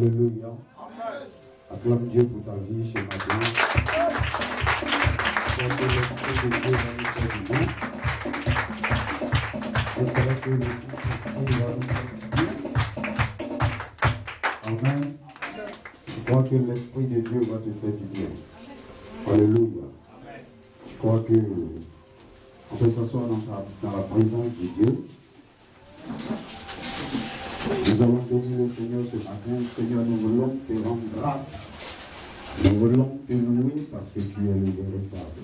Alléluia. Acclame Dieu pour ta vie chez matin. Que l'Esprit de Dieu va nous faire du bien. J'espère que l'Esprit va nous faire du bien. Amen. Je crois que l'Esprit de Dieu va te faire du bien. Alléluia. Je crois que on peut s'asseoir dans la présence de Dieu. Nous allons bénir le Seigneur ce matin. Seigneur, nous voulons te rendre grâce. Nous voulons te louer parce que tu es le véritable.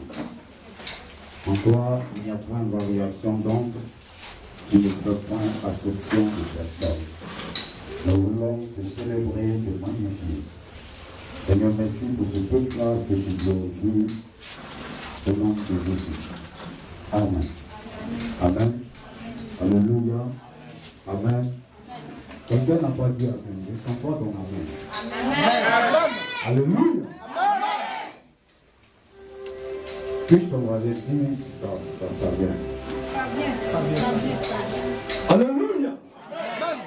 En toi, il n'y a point de variation d'ombre. Tu ne fais point acception de personne. Nous voulons te célébrer, te magnifier. Seigneur, merci pour ce peuple-là que tu glorifies au nom de Jésus. Amen. Amen. Alléluia. Amen. Quelqu'un n'a pas dit Amen. Je sens pas ton Amen. Amen. Alléluia. Amen. Puis-je t'envoyer 10 000 si ça vient. Ça vient. Alléluia. Amen.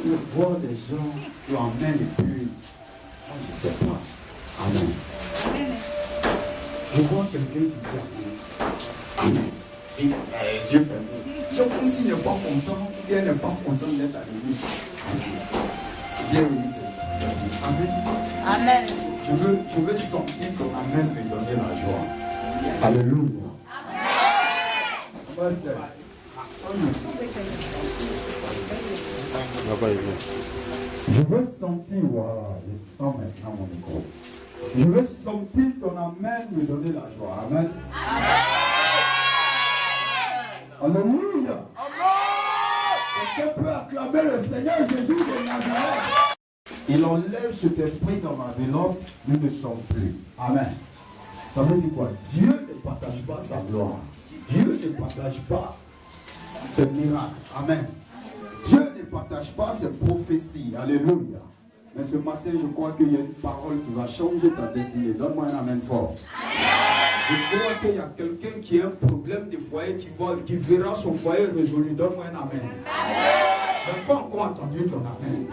Je vois des gens qui emmènent et puis, je ne sais pas. Amen. Je vois quelqu'un qui dit Amen. Et les yeux fermés. C'est comme s'il n'est pas content, ou bien n'est pas content d'être arrivé. Bien oui, c'est Amen. Amen. Je veux sentir ton Amen me donner la joie. Alléluia. Amen. Je veux sentir, voilà, je sens maintenant mon micro. Je veux sentir ton Amen me donner la joie. Amen. Amen. Alléluia. Quelqu'un peut acclamer le Seigneur Jésus de Nazareth. Il enlève cet esprit dans ma enveloppe, nous ne sommes plus. Amen. Ça veut dire quoi? Dieu ne partage pas sa gloire. Dieu ne partage pas ses miracles. Amen. Dieu ne partage pas ses prophéties. Alléluia. Mais ce matin, je crois qu'il y a une parole qui va changer ta destinée. Donne-moi un amen fort. Je crois qu'il y a quelqu'un qui a un problème de foyer qui verra son foyer résolu. Donne-moi un amen. Je n'ai pas encore entendu ton amen.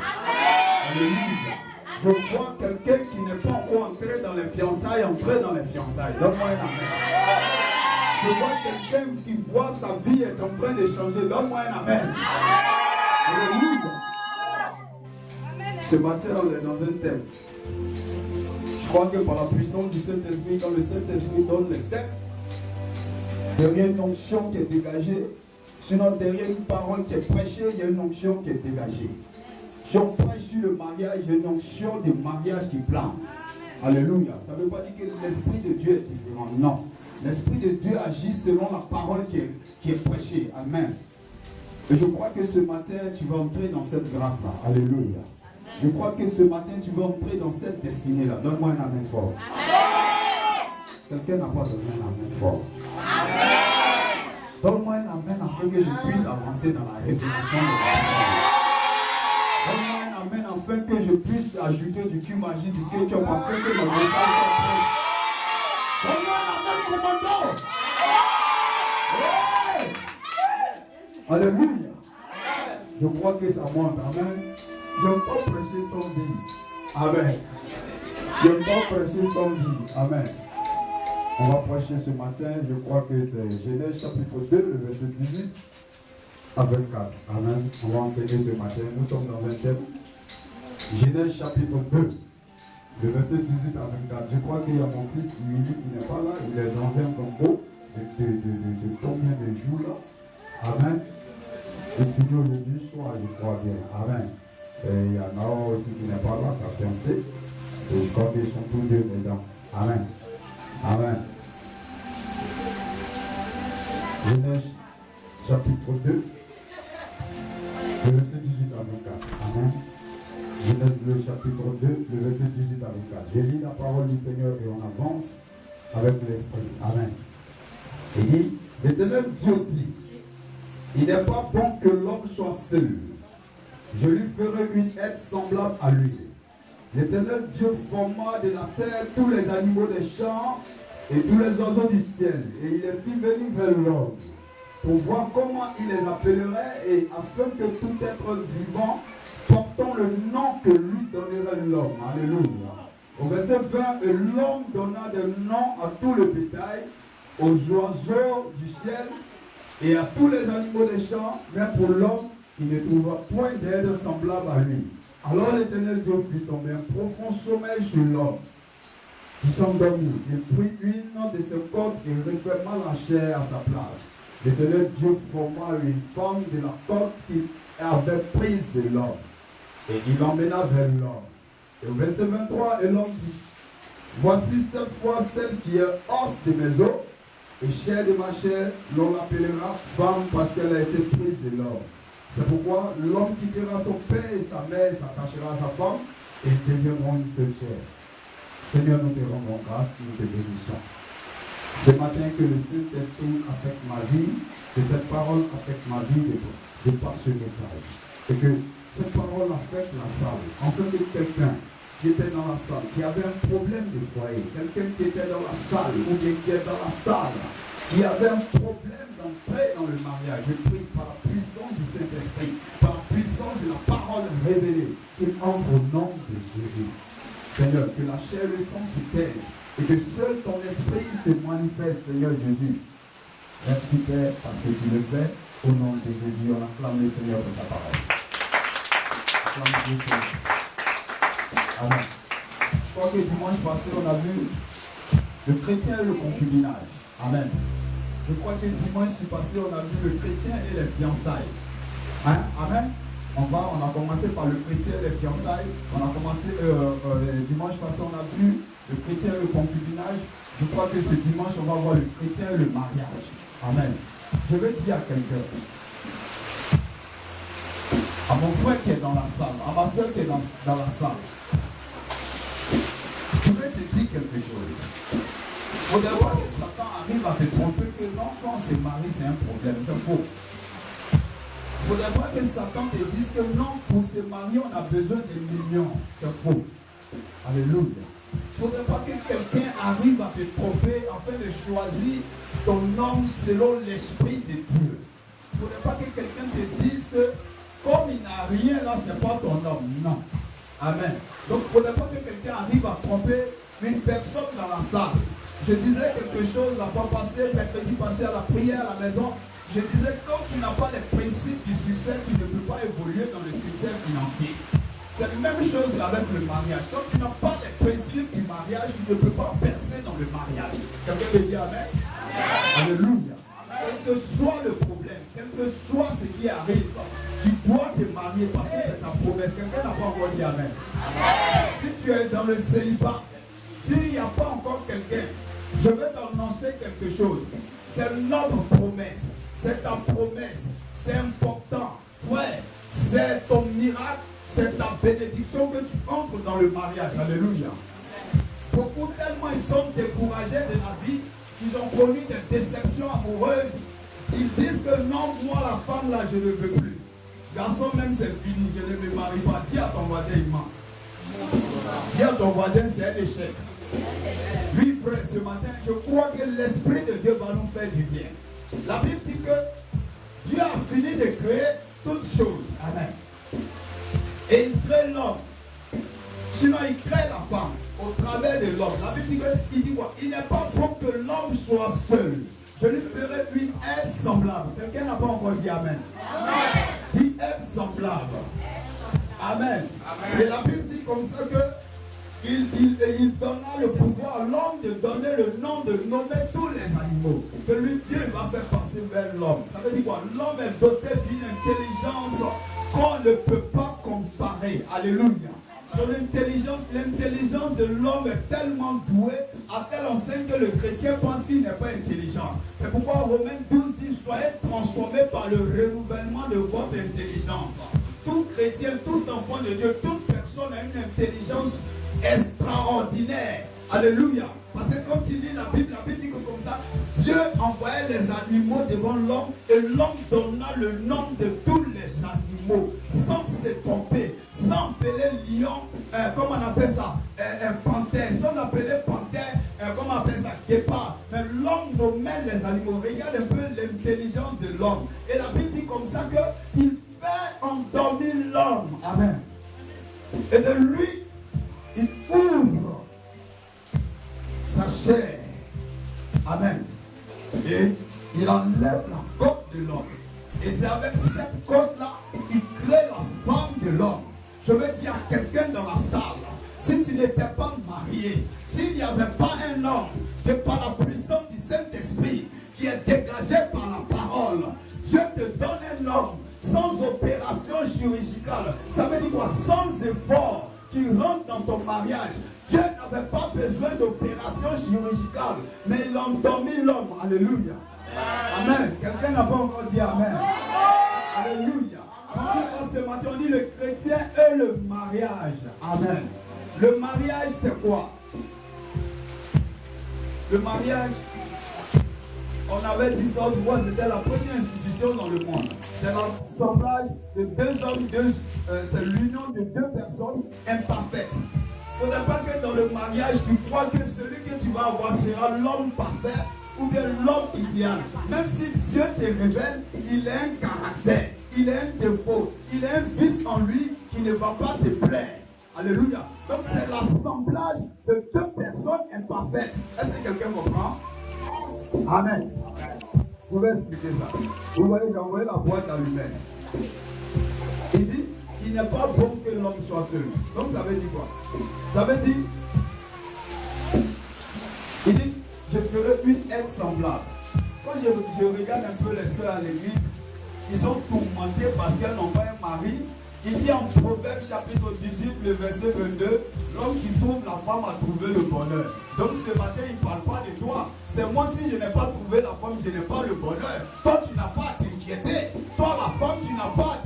Alléluia. Je vois quelqu'un qui n'est pas encore entré dans les fiançailles, entrer dans les fiançailles. Donne-moi un amen. Je vois quelqu'un qui voit sa vie est en train de changer. Donne-moi un amen. Alléluia. Ce matin, on est dans un thème. Je crois que par la puissance du Saint-Esprit, quand le Saint-Esprit donne les thèmes, derrière une onction qui est dégagée, sinon derrière une parole qui est prêchée, il y a une onction qui est dégagée. Si on prêche sur le mariage, il y a une onction de mariage qui plane. Alléluia. Ça ne veut pas dire que l'Esprit de Dieu est différent. Non. L'Esprit de Dieu agit selon la parole qui est prêchée. Amen. Et je crois que ce matin, tu vas entrer dans cette grâce-là. Alléluia. Je crois que ce matin, tu vas entrer dans cette destinée-là. Donne-moi un amen fort. Quelqu'un n'a pas donné un amen fort. Donne-moi un amen afin que je puisse avancer dans la révélation de la parole. Donne-moi un amen afin que je puisse ajouter du cul magique, du ketchup, afin que mon message soit prêt. Donne-moi un amen commandant. Alléluia. Je crois que ça monte. Amen. Je ne vais pas prêcher sans vie. Amen. Je ne vais pas prêcher sans vie. Amen. On va prêcher ce matin. Je crois que c'est Genèse chapitre 2, le verset 18 à 24. Amen. On va enseigner ce matin. Nous sommes dans un thème. Genèse chapitre 2, le verset 18 à 24. Je crois qu'il y a mon fils qui n'est pas là. Il est dans un tombeau de combien de jours là. Amen. Et toujours le du soir, je crois bien. Amen. Et il y en a aussi qui n'est pas là, sa fiancée. Et je crois qu'ils sont tous deux dedans. Amen. Amen. Genèse chapitre 2, le verset 18 à 24. Amen. Genèse le chapitre 2, le verset 18 à 24. Je lis la parole du Seigneur et on avance avec l'Esprit. Amen. Il dit, l'Éternel Dieu dit, il n'est pas bon que l'homme soit seul. Je lui ferai une aide semblable à lui. L'Éternel Dieu forma de la terre tous les animaux des champs et tous les oiseaux du ciel. Et il les fit venir vers l'homme pour voir comment il les appellerait et afin que tout être vivant porte entend le nom que lui donnerait l'homme. Alléluia. Au verset 20, et l'homme donna des noms à tout le bétail, aux oiseaux du ciel et à tous les animaux des champs, mais pour l'homme, il ne trouva point d'aide semblable à lui. Alors l'Éternel Dieu fit tomber un profond sommeil sur l'homme, qui s'endormit. Il prit une de ses cordes et referma la chair à sa place. L'Éternel Dieu forma une femme de la corde qu'il avait prise de l'homme, et il l'emmena vers l'homme. Et au verset 23, et l'homme dit, voici cette fois celle qui est os de mes os et chair de ma chair, l'on l'appellera femme parce qu'elle a été prise de l'homme. C'est pourquoi l'homme quittera son père et sa mère, s'attachera à sa femme, et ils deviendront une seule chair. Seigneur, nous te rendons grâce, nous te bénissons. Ce matin, que le Saint-Esprit affecte ma vie, que cette parole affecte ma vie de par ce message. Et que cette parole affecte la salle. Enfin, que quelqu'un qui était dans la salle, qui avait un problème de foyer, quelqu'un qui était dans la salle, ou bien qui est dans la salle, qui avait un problème d'entrer dans le mariage, je prie par la puissance du Saint-Esprit, par la puissance de la parole révélée, qu'il entre au nom de Jésus. Seigneur, que la chair et le sang se taisent, et que seul ton esprit se manifeste, Seigneur Jésus. Merci Père, parce que tu le fais, au nom de Jésus, on acclame le Seigneur de ta parole. Acclame Dieu, Seigneur. Amen. Je crois que dimanche passé, on a vu le chrétien et le concubinage. Amen. Je crois que dimanche passé, on a vu le chrétien et les fiançailles. Hein? Amen. On a commencé par le chrétien et les fiançailles. On a commencé dimanche passé, on a vu le chrétien et le concubinage. Je crois que ce dimanche, on va voir le chrétien et le mariage. Amen. Je vais dire à quelqu'un, à mon frère qui est dans la salle, à ma soeur qui est dans la salle, je vais te dire quelque chose. Il faut d'abord que Satan arrive à te tromper que non, quand on se marie, c'est un problème. C'est faux. Il faut d'abord que Satan te dise que non, pour se marier, on a besoin de millions. C'est faux. Alléluia. Il ne faudrait pas que quelqu'un arrive à te tromper afin de choisir ton homme selon l'esprit de Dieu. Il ne faudrait pas que quelqu'un te dise que comme il n'a rien là, ce n'est pas ton homme. Non. Amen. Donc il ne faudrait pas que quelqu'un arrive à tromper une personne dans la salle. Je disais quelque chose la fois passée, mercredi passé à la prière à la maison. Je disais, quand tu n'as pas les principes du succès, tu ne peux pas évoluer dans le succès financier. C'est la même chose avec le mariage. Quand tu n'as pas les principes du mariage, tu ne peux pas percer dans le mariage. Quelqu'un peut dire Amen? Alléluia. Quel que soit le problème, quel que soit ce qui arrive, tu dois te marier parce que c'est ta promesse. Quelqu'un n'a pas encore dit Amen. Si tu es dans le célibat, s'il n'y a pas encore quelqu'un, je vais t'annoncer quelque chose. C'est notre promesse. C'est ta promesse. C'est important. Frère, c'est ton miracle. C'est ta bénédiction que tu entres dans le mariage. Alléluia. Beaucoup tellement ils sont découragés de la vie, ils ont connu des déceptions amoureuses. Ils disent que non, moi la femme là, je ne veux plus. Garçon même c'est fini, je ne me marie pas. Dis à ton voisin, il ment. Dis à ton voisin, c'est un échec. Oui frère, ce matin, je crois que l'Esprit de Dieu va nous faire du bien. La Bible dit que Dieu a fini de créer toutes choses. Amen. Et il crée l'homme. Sinon, il crée la femme au travers de l'homme. La Bible dit quoi? Il n'est pas bon que l'homme soit seul. Je lui ferai une aide semblable. Quelqu'un n'a pas encore dit Amen. Amen. Dit aide semblable. Amen. Amen. Et la Bible dit comme ça que il donna le pouvoir à l'homme de donner le nom, de nommer tous les animaux. Que lui, Dieu va faire passer vers l'homme. Ça veut dire quoi? L'homme est doté d'une intelligence qu'on ne peut pas comparer. Alléluia. Son intelligence, l'intelligence de l'homme est tellement douée à telle enseigne que le chrétien pense qu'il n'est pas intelligent. C'est pourquoi Romains 12 dit, soyez transformés par le renouvellement de votre intelligence. Tout chrétien, tout enfant de Dieu, toute personne a une intelligence extraordinaire. Alléluia. Parce que quand tu lis la Bible dit que comme ça, Dieu envoyait les animaux devant l'homme et l'homme donna le nom de tous les animaux sans se tromper, sans appeler lion, comment on appelle ça, un panthère, sans appeler panthère, comment on appelle ça, guépard. Mais l'homme nommait les animaux. Regarde un peu l'intelligence de l'homme. Et la Bible dit comme ça qu'il fait endormir l'homme. Amen. chair. Amen. Et il enlève la côte de l'homme. Et c'est avec cette côte-là qu'il crée la femme de l'homme. Je veux dire à quelqu'un dans la salle, si tu n'étais pas marié, s'il n'y avait pas un homme que par la puissance du Saint-Esprit qui est dégagé par la parole, Dieu te donne un homme sans opération chirurgicale. Ça veut dire quoi? Sans effort, tu rentres dans ton mariage. Dieu n'avait pas besoin d'opération chirurgicale, mais il a endormi l'homme. Alléluia. Amen. Quelqu'un n'a pas encore dit Amen. Alléluia. Ce matin, on dit le chrétien et le mariage. Amen. Le mariage, c'est quoi? Le mariage, on avait dit ça autrefois, c'était la première institution dans le monde. C'est l'assemblage de deux hommes, c'est l'union de deux personnes imparfaites. Il ne faudrait pas que dans le mariage, tu crois que celui que tu vas avoir sera l'homme parfait ou bien l'homme idéal. Même si Dieu te révèle, il a un caractère, il a un défaut, il a un vice en lui qui ne va pas te plaire. Alléluia. Donc c'est l'assemblage de deux personnes imparfaites. Est-ce que quelqu'un comprend? Amen. Vous pouvez expliquer ça. Vous voyez, j'ai envoyé la boîte à lui-même. Il dit, il n'est pas bon que l'homme soit seul. Donc ça veut dire quoi? Ça veut dire, il dit, je ferai une aide semblable. Quand je regarde un peu les soeurs à l'église, ils sont tourmentés parce qu'elles n'ont pas un mari. Il dit en Proverbe chapitre 18, le verset 22, l'homme qui trouve la femme a trouvé le bonheur. Donc ce matin, il ne parle pas de toi. C'est moi, si je n'ai pas trouvé la femme, je n'ai pas le bonheur. Toi, tu n'as pas à t'inquiéter. Toi, la femme, tu n'as pas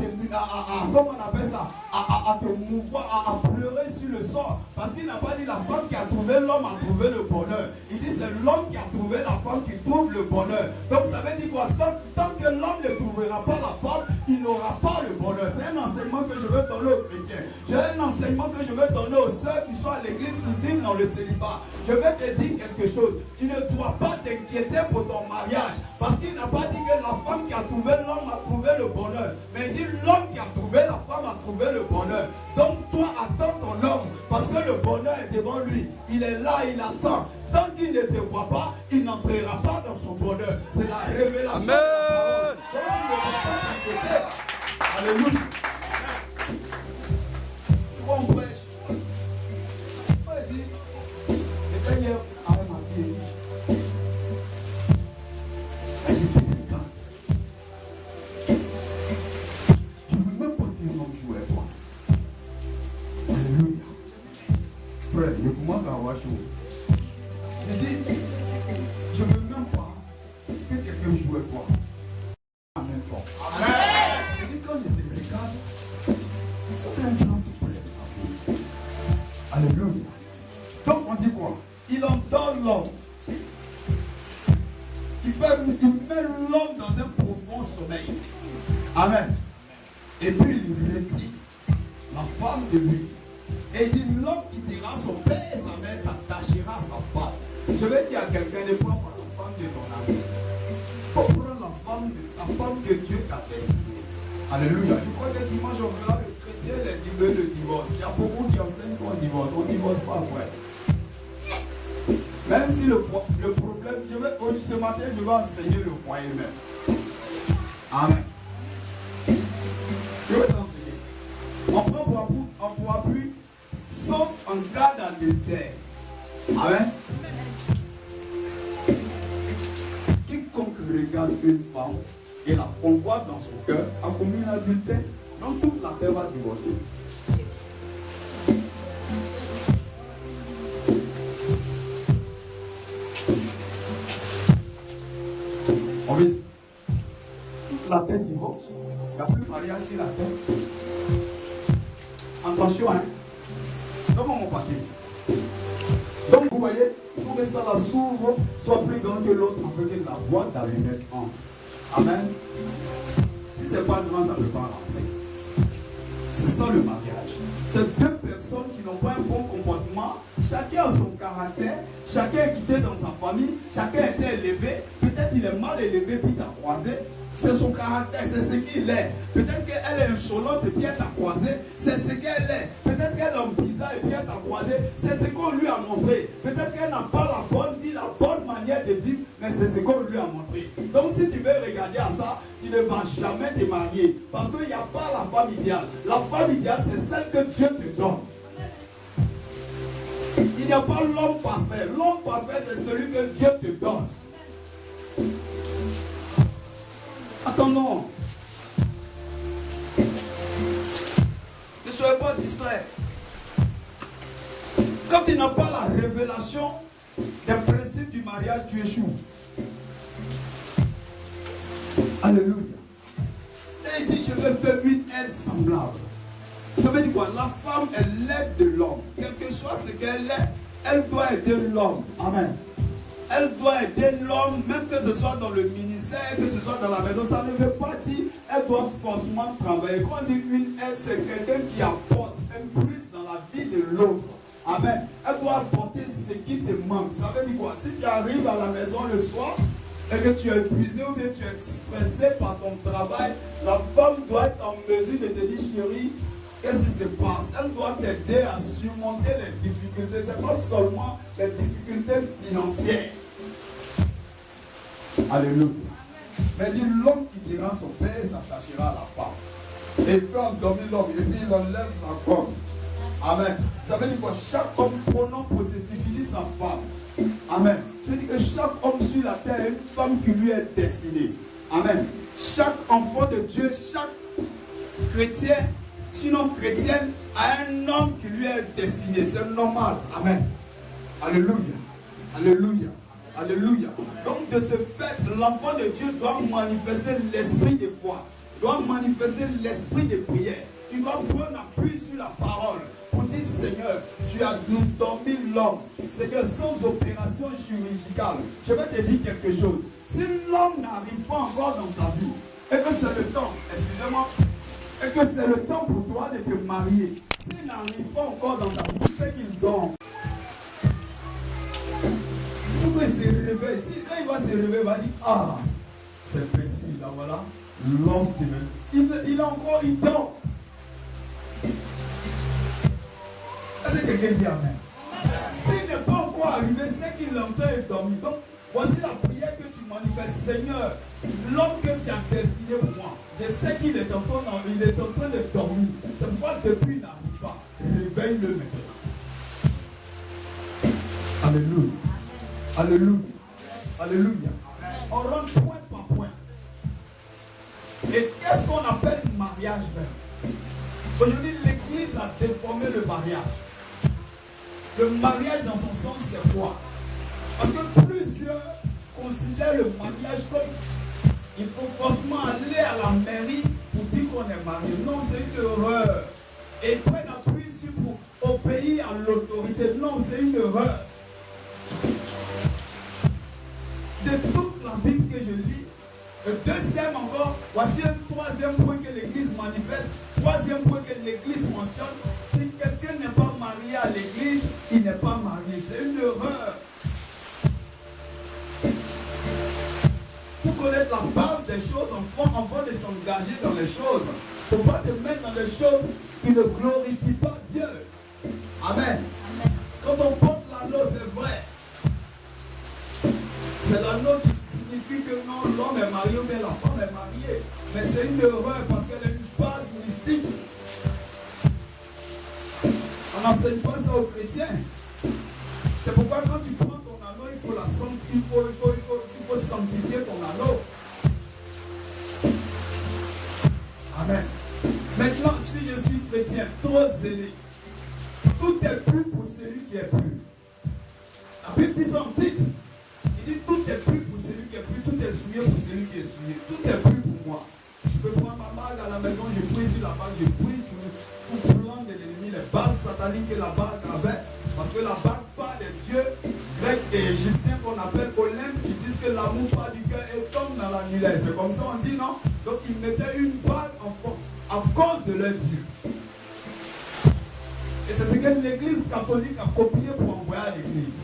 comment on appelle ça, à te mouvoir, à pleurer sur le sort. Parce qu'il n'a pas dit la femme qui a trouvé l'homme a trouvé le bonheur. Il dit c'est l'homme qui a trouvé la femme qui trouve le bonheur. Donc ça veut dire quoi? Tant que l'homme ne trouvera pas la femme, il n'aura pas le bonheur. C'est un enseignement que je veux donner aux chrétiens. J'ai un enseignement que je veux donner aux sœurs qui sont à l'église, qui vivent dans le célibat. Je vais te dire quelque chose. Tu ne dois pas t'inquiéter pour ton mariage. Parce qu'il n'a pas dit que la femme qui a trouvé l'homme a trouvé le bonheur. Mais il dit l'homme qui a trouvé la femme a trouvé le bonheur. Donc toi, attends ton homme. Parce que le bonheur est devant lui. Il est là, il attend. Tant qu'il ne te voit pas, il n'entrera pas dans son bonheur. C'est la révélation. Amen. De la parole. Donc il ne doit pas t'inquiéter. Alléluia. On prêche. On dit, et Seigneur, avec ma fille, elle était délicate. Je ne veux même pas dire non jouer à toi. Alléluia. Frère, je commence à avoir chaud. Je dis, je ne veux même pas que quelqu'un joue à toi. Amen. Je dis, quand j'étais délicate, il faut qu'un grand te plaît. Alléluia. Donc on dit quoi? Il endort l'homme. Il met l'homme dans un profond sommeil. Amen. Et puis il retire la femme de lui. Et il dit l'homme qui dira son père et sa mère s'attachera à sa femme. Je vais dire à quelqu'un, ne prends pas la femme de ton ami. Il faut prendre la femme que Dieu t'a destinée. Alléluia. Je crois que dimanche on verra le chrétien le divorce. Il y a beaucoup qui enseignent qu'on divorce. On ne divorce pas, frère. Même si le problème, ce matin, je vais enseigner le foyer même. Amen. Je vais t'enseigner. On prend pour appui, sauf en cas d'adultère. Amen. Quiconque regarde une femme et la convoite dans son cœur a commis un adultère, donc toute la terre va divorcer. On vise. Toute la terre divorce. Il n'y a plus mariage sur la terre. Attention, hein. Comment mon paquet? Donc vous voyez, pour que ça la s'ouvre, soit plus grand que l'autre, on peut que la boîte d'allumettes en. Amen. Si c'est pas grand, ça ne peut pas rentrer. C'est ça le mariage. C'est deux personnes qui n'ont pas un bon comportement. Chacun a son caractère. Chacun est quitté dans sa famille. Chacun a été élevé. Peut-être il est mal élevé puis t'a croisé. C'est son caractère, c'est ce qu'il est. Peut-être qu'elle est insolente et puis elle t'a croisé. C'est ce qu'elle est. Peut-être qu'elle est bizarre et puis elle t'a croisé. C'est ce qu'on lui a montré. Peut-être qu'elle n'a pas la bonne vie, la mais c'est ce qu'on lui a montré. Donc si tu veux regarder à ça, tu ne vas jamais te marier. Parce qu'il n'y a pas la femme idéale. La femme idéale, c'est celle que Dieu te donne. Il n'y a pas l'homme parfait. L'homme parfait, c'est celui que Dieu te donne. Attendons. Ne soyez pas distrait. Quand tu n'as pas la révélation des principes du mariage, tu échoues. Alléluia. Et il dit, je veux faire une aide semblable. Ça veut dire quoi? La femme est l'aide de l'homme. Quel que soit ce qu'elle est, elle doit aider l'homme. Amen. Elle doit aider l'homme, même que ce soit dans le ministère, que ce soit dans la maison. Ça ne veut pas dire qu'elle doit forcément travailler. Quand on dit une aide, c'est quelqu'un qui apporte un plus dans la vie de l'autre. Amen. Elle doit apporter ce qui te manque. Ça veut dire quoi? Si tu arrives à la maison le soir et que tu es épuisé ou bien tu es stressé par ton travail, la femme doit être en mesure de te dire, chérie, qu'est-ce qui se passe? Elle doit t'aider à surmonter les difficultés. Ce n'est pas seulement les difficultés financières. Alléluia. Mais dit l'homme qui dira son père s'attachera à la femme. Et il fait endormir l'homme. Et puis il enlève sa femme. Amen. Ça veut dire quoi? Chaque homme prenant possessivité sa femme. Amen. Je dis que chaque homme sur la terre a une femme qui lui est destinée. Amen. Chaque enfant de Dieu, chaque chrétien, sinon chrétienne, a un homme qui lui est destiné. C'est normal. Amen. Alléluia. Alléluia. Alléluia. Donc de ce fait, l'enfant de Dieu doit manifester l'esprit de foi. Doit manifester l'esprit de prière. Il doit prendre appui sur la parole. Pour dire, Seigneur, tu as dormi l'homme. Seigneur, sans opération chirurgicale. Je vais te dire quelque chose. Si l'homme n'arrive pas encore dans ta vie, et que c'est le temps, excusez-moi, et que c'est le temps pour toi de te marier, s'il n'arrive pas encore dans ta vie, c'est qu'il dort. Il faut qu'il se réveille. Si quand il va se réveiller, il va dire, ah, c'est précis, là voilà, l'homme qui me... Il dort. Est-ce que quelqu'un dit amen? S'il n'est pas encore arrivé, c'est qu'il est en train de dormir. Donc, voici la prière que tu manifestes. Seigneur, l'homme que tu as destiné pour moi, je sais qu'il est en train de dormir. C'est pourquoi depuis il n'arrive pas. Réveille-le maintenant. Alléluia. Alléluia. Alléluia. On rentre point par point. Et qu'est-ce qu'on appelle mariage même? Aujourd'hui, l'Église a déformé le mariage. Le mariage dans son sens, c'est quoi? Parce que plusieurs considèrent le mariage comme il faut forcément aller à la mairie pour dire qu'on est marié. Non, c'est une erreur. Et ils prennent appui pour obéir à l'autorité. Non, c'est une erreur. De toute la Bible que je lis, le deuxième encore, voici un troisième point que l'Église manifeste. Troisième point que l'Église mentionne, si quelqu'un n'est pas marié à l'Église, il n'est pas marié. C'est une erreur. Pour connaître la base des choses, avant de s'engager dans les choses, il ne faut pas te mettre dans les choses qui ne glorifient pas Dieu. Amen. Quand on porte l'anneau, c'est vrai. C'est l'anneau qui signifie que non, l'homme est marié, mais la femme est mariée. Mais c'est une erreur parce qu'elle a une base mystique. On n'enseigne pas ça aux chrétiens. C'est pourquoi quand tu prends ton anneau, il faut sanctifier ton anneau. Amen. Maintenant, si je suis chrétien, trop zélé, tout est pur pour celui qui est pur. La Bible dit en titre. Il dit tout est pur pour celui qui est pur, tout est souillé pour celui qui est souillé. Tout est pur pour moi. Je peux prendre ma bague à la maison, je prie sur la bague, je prie pour prendre de l'ennemi, les bagues sataniques que la bague avait. Parce que la bague part des dieux grecs et égyptiens qu'on appelle Olympe, qui disent que l'amour part du cœur et tombe dans la nuit. C'est comme ça on dit non. Donc ils mettaient une bague en force à cause de leur Dieu. Et c'est ce que l'Église catholique a copié pour envoyer à l'Église.